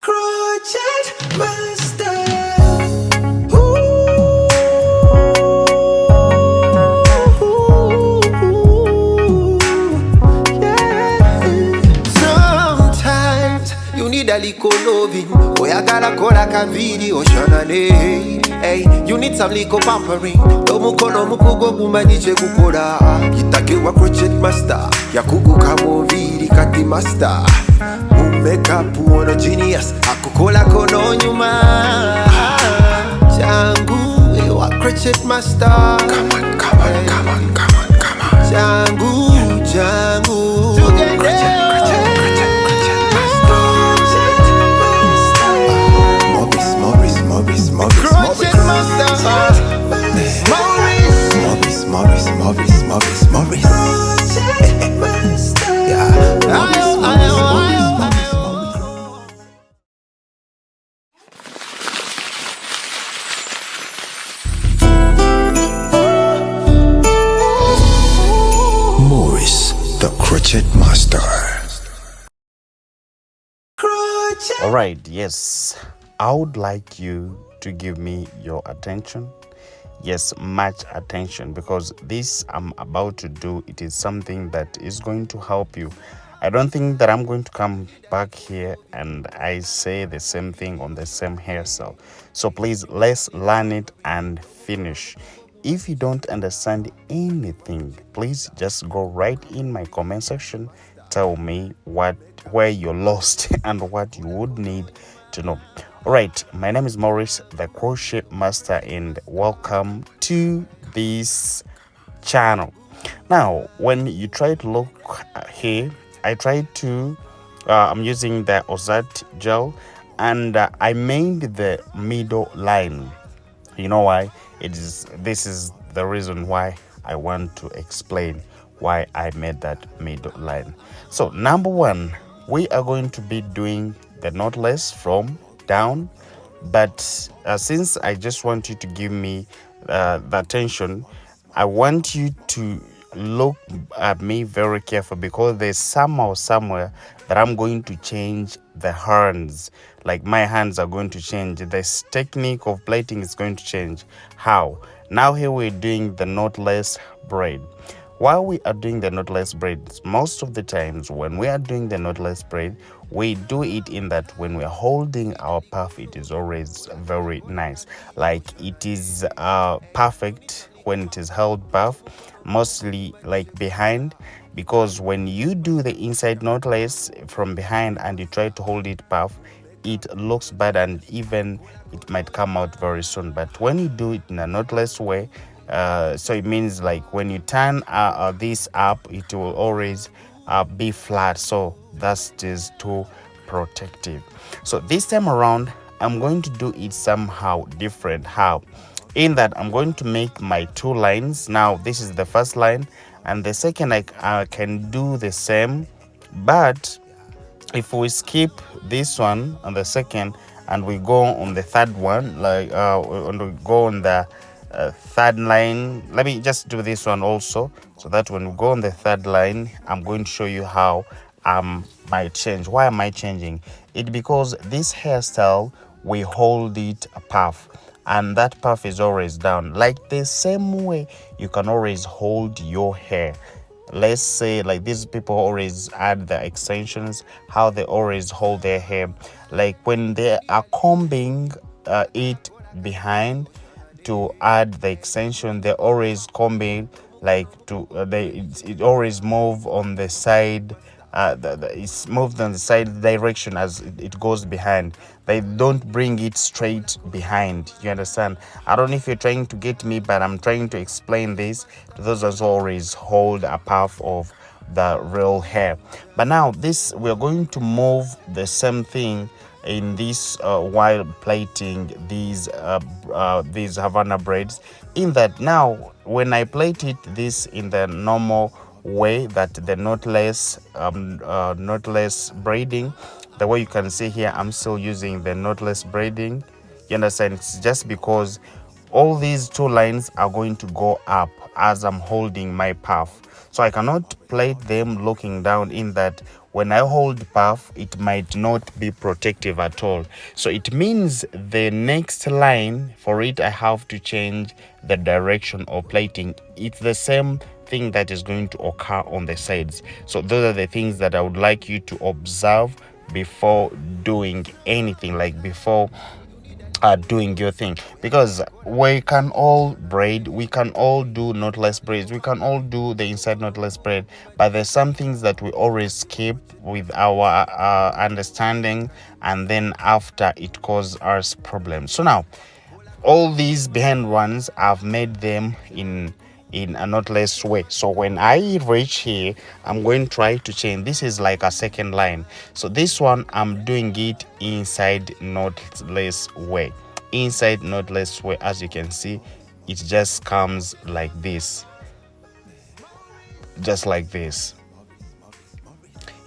Crochet Master. Sometimes you need a little loving. Boy, I gotta call like a video, Shanane. Hey, you need some little pampering. Domuko no mukugo bumanije kukora. Kitakiwa crochet master. Yakugu kamo viri kati master. Makeup one a genius. Akukola kono nyuma. Jangu, you a crochet master. Come on, come on, come on, come on, come on. Jangu, Jangu. Crochet Master. All right, yes, I would like you to give me your attention. Yes, much attention, because this I'm about to do, it is something that is going to help you. I don't think that I'm going to come back here and I say the same thing on the same hairstyle. So please, let's learn it and finish. If you don't understand anything, please just go right in my comment section. Tell me where you're lost and what you would need to know. All right, my name is Maurice, the Crochet Master, and welcome to this channel. Now, when you try to look here, I tried to, I'm using the Ozat gel, and I made the middle line. You know why? This is the reason why I want to explain why I made that middle line. So number one, we are going to be doing the knotless from down, but since I just want you to give me the attention, I want you to look at me very careful, because there's somehow somewhere that I'm going to change the hands. Like my hands are going to change. This technique of plaiting is going to change. How? Now here we're doing the knotless braid. While we are doing the knotless braids, most of the times when we are doing the knotless braid, we do it in that when we're holding our puff, it is always very nice. Like it is perfect when it is held puff, mostly like behind, because when you do the inside knotless from behind and you try to hold it puff, it looks bad and even it might come out very soon. But when you do it in a knotless way, so it means like when you turn this up, it will always be flat, so that's just too protective. So this time around, I'm going to do it somehow different. How? In that I'm going to make my two lines. Now this is the first line, and the second I can do the same, but if we skip this one on the second and we go on the third one, like and we go on the third line, let me just do this one also, so that when we go on the third line, I'm going to show you how might change. Why am I changing it? Because this hairstyle, we hold it a puff, and that puff is always down, like the same way you can always hold your hair. Let's say like these people always add the extensions, how they always hold their hair, like when they are combing it behind to add the extension, they always combing like to it always move on the side, it's moved on the side direction as it goes behind. They don't bring it straight behind. You understand? I don't know if you're trying to get me, but I'm trying to explain this to those that always hold a puff of the real hair. But now this, we're going to move the same thing in this while plaiting these Havana braids, in that now when I plait it this in the normal way, that the knotless braiding, the way you can see here, I'm still using the knotless braiding. You understand? It's just because all these two lines are going to go up as I'm holding my puff, so I cannot plait them looking down, in that when I hold puff, it might not be protective at all. So it means the next line, for it I have to change the direction of plaiting. It's the same thing that is going to occur on the sides. So those are the things that I would like you to observe before doing anything, like before doing your thing, because we can all braid, we can all do knotless braids, we can all do the inside knotless braid, but there's some things that we always skip with our understanding, and then after it causes us problems. So now all these behind ones, I've made them in a knotless way. So when I reach here, I'm going to try to chain. This is like a second line. So this one, I'm doing it inside knotless way. Inside knotless way, as you can see, it just comes like this. Just like this.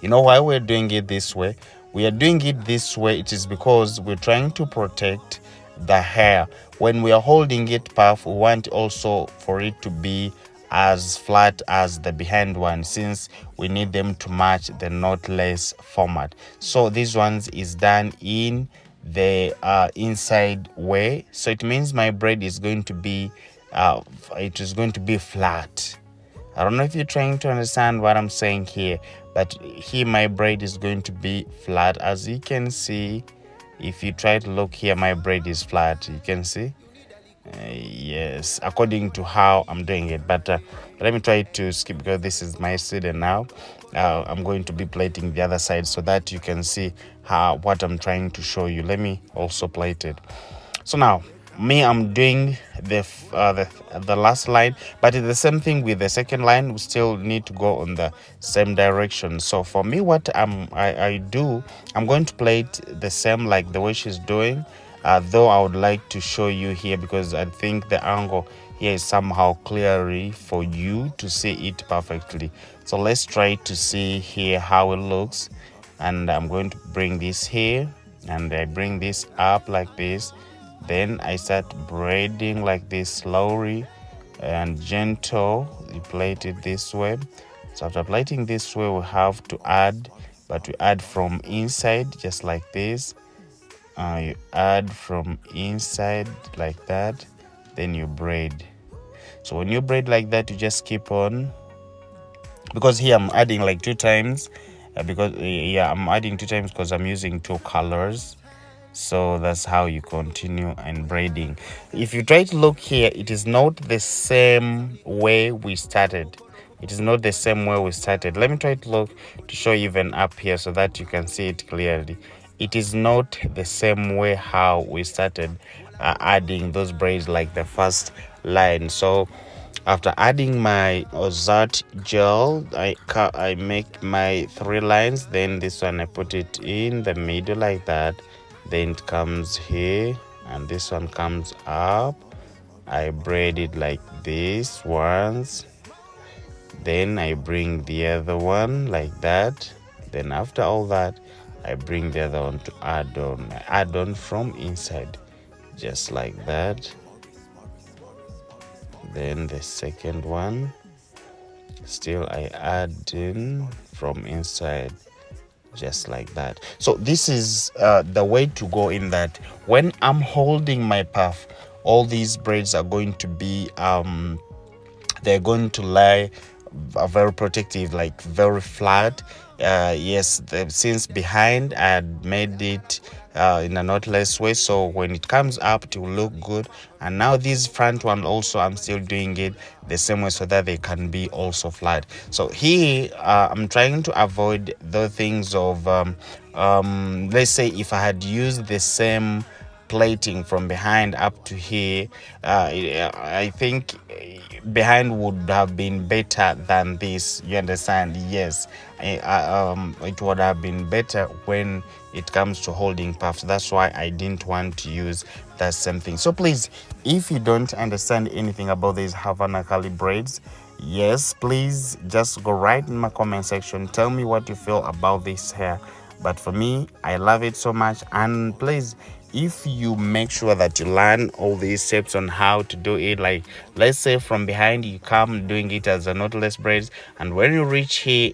You know why we're doing it this way? We are doing it this way. It is because we're trying to protect the hair. When we are holding it puff, we want also for it to be as flat as the behind one, since we need them to match the knotless format. So this ones is done in the inside way. So it means my braid is going to be it is going to be flat. I don't know if you're trying to understand what I'm saying here, but here my braid is going to be flat. As you can see, if you try to look here, my braid is flat. You can see. Yes, according to how I'm doing it, but let me try to skip, because this is my student now. I'm going to be plating the other side so that you can see what I'm trying to show you. Let me also plait it. So now me, I'm doing the last line, but it's the same thing with the second line. We still need to go on the same direction. So for me, what I do, I'm going to plait the same like the way she's doing, though I would like to show you here, because I think the angle here is somehow clearly for you to see it perfectly. So let's try to see here how it looks. And I'm going to bring this here, and I bring this up like this. Then I start braiding like this, slowly and gentle. You plait it this way. So after plaiting this way, we have to add, but we add from inside, just like this. You add from inside like that, then you braid. So when you braid like that, you just keep on, because here I'm adding like 2 times, because I'm adding 2 times because I'm using 2 colors. So that's how you continue and braiding. If you try to look here, it is not the same way we started. It is not the same way we started. Let me try to look to show you even up here so that you can see it clearly. It is not the same way how we started adding those braids like the first line. So after adding my Ozart gel, I make my 3 lines. Then this one I put it in the middle like that. Then it comes here, and this one comes up. I braid it like this once. Then I bring the other one like that. Then after all that, I bring the other one to add on. I add on from inside, just like that. Then the second one, still I add in from inside, just like that. So this is the way to go, in that when I'm holding my puff, all these braids are going to be they're going to lie very protective, like very flat. Yes, since behind I had made it in a knotless way, so when it comes up it will look good. And now this front one also, I'm still doing it the same way so that they can be also flat. So here I'm trying to avoid the things of let's say if I had used the same plating from behind up to here, I think behind would have been better than this, you understand? Yes, it would have been better when it comes to holding puffs. That's why I didn't want to use that same thing. So please, if you don't understand anything about these Havana braids, yes, please just go right in my comment section, tell me what you feel about this hair, but for me, I love it so much. And please, if you make sure that you learn all these steps on how to do it, like let's say from behind you come doing it as a knotless braids, and when you reach here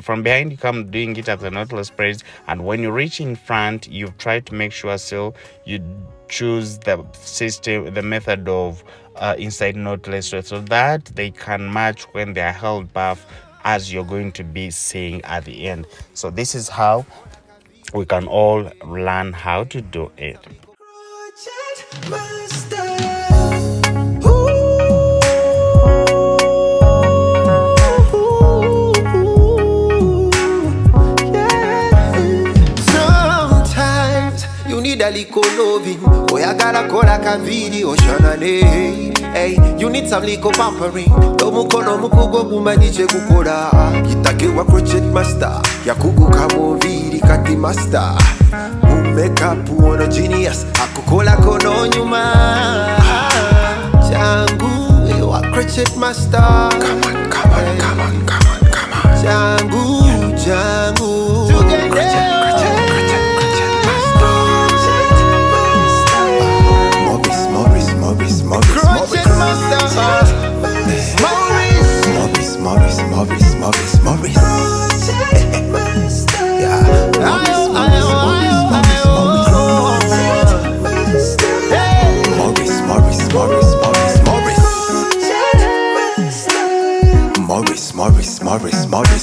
from behind you come doing it as a knotless braids, and when you reach in front, you try to make sure still you choose the system, the method of inside knotless thread, so that they can match when they are held back, as you're going to be seeing at the end. So this is how we can all learn how to do it. Sometimes you need a little loving. Oh, I gotta call like a video, Shanane. Hey, you need some little pampering. Domuko no mukugo bumaniche kukura. Kitake wa crochet master. Yakugu kamo viri kati master. Makeup one genius. Akukola kono nyuma. Jangu, you a crochet master. Come on, come on, come on, come on, come on. Jangu, Jangu.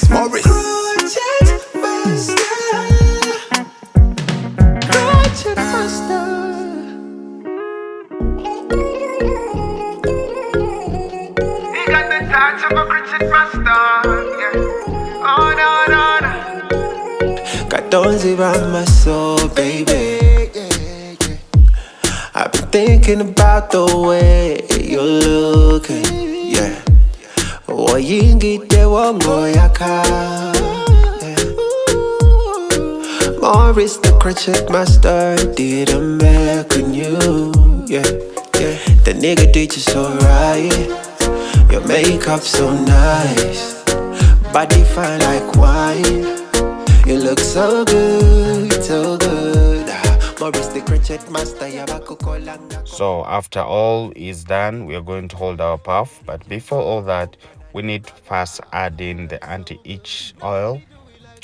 Morris. Crochet master. He got the touch of a crochet master. Yeah. Oh no, no, no. Got those around my soul, baby. I've been thinking about the way you're looking. Yeah. Oyingite wongoyaka. Morris the crochet master did a make on you. Yeah, yeah. The nigga did you so right. Your makeup so nice. Body fine like wine. You look so good, so good. Morris the crochet master. So after all is done, we are going to hold our puff. But before all that, we need to first add in the anti-itch oil.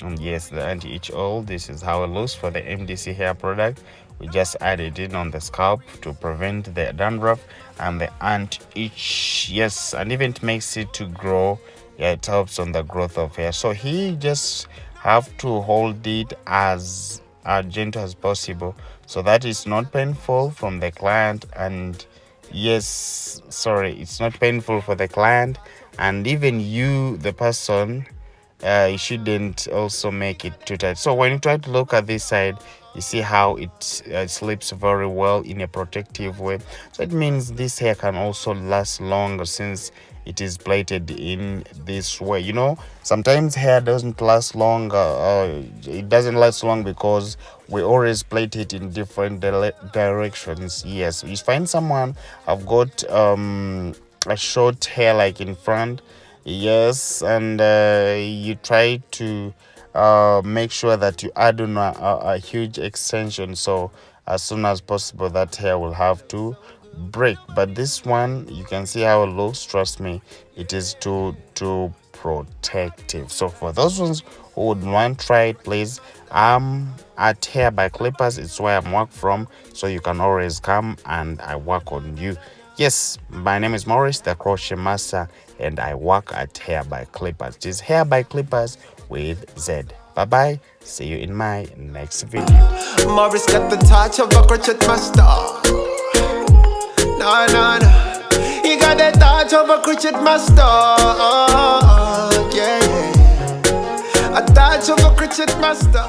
And yes, the anti-itch oil, this is how it looks for the MDC hair product. We just add it in on the scalp to prevent the dandruff and the anti-itch. Yes, and even it makes it to grow. Yeah, it helps on the growth of hair. So he just have to hold it as gentle as possible, so that it's not painful from the client. And yes, sorry, it's not painful for the client, and even you, the person, you shouldn't also make it too tight. So when you try to look at this side, you see how it slips very well in a protective way. So it means this hair can also last longer since it is plaited in this way. You know, sometimes hair doesn't last long. It doesn't last long because we always plait it in different directions. Yes, you find someone have got a short hair like in front, yes, and you try to make sure that you add on a huge extension, so as soon as possible that hair will have to break. But this one, you can see how it looks. Trust me, it is too protective. So for those ones who would want to try it, please, I'm at Hair by Clippers. It's where I'm work from, so you can always come and I work on you. Yes, my name is Morris, the crochet master, and I work at Hair by Clippers. It is Hair by Clippers with Z. Bye bye. See you in my next video. Morris got the touch of a crochet master. No, no, no. He got the touch of a crochet master. Yeah, yeah. A touch of a crochet master.